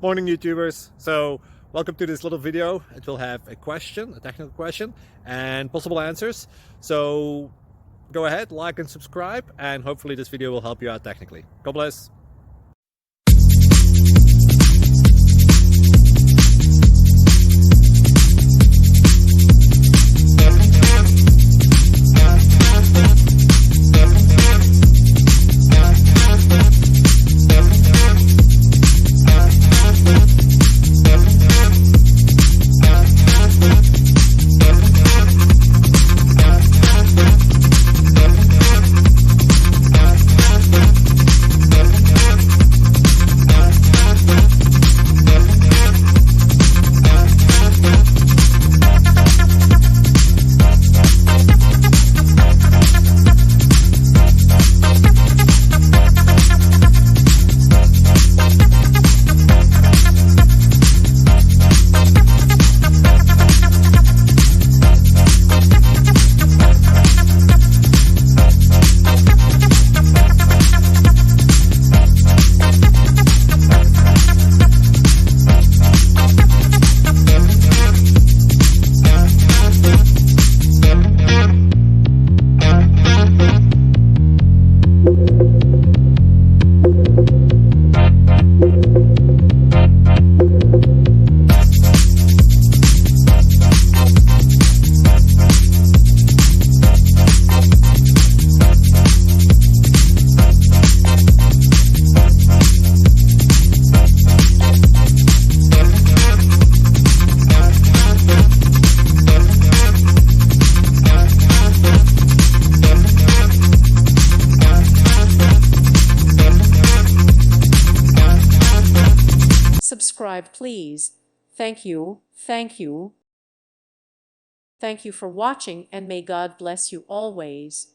Morning, YouTubers. So welcome to this little video. It will have a question, a technical question, and possible answers. So go ahead, like and subscribe, and hopefully this video will help you out technically. God bless. Subscribe, please. Thank you. Thank you. Thank you for watching, and may God bless you always.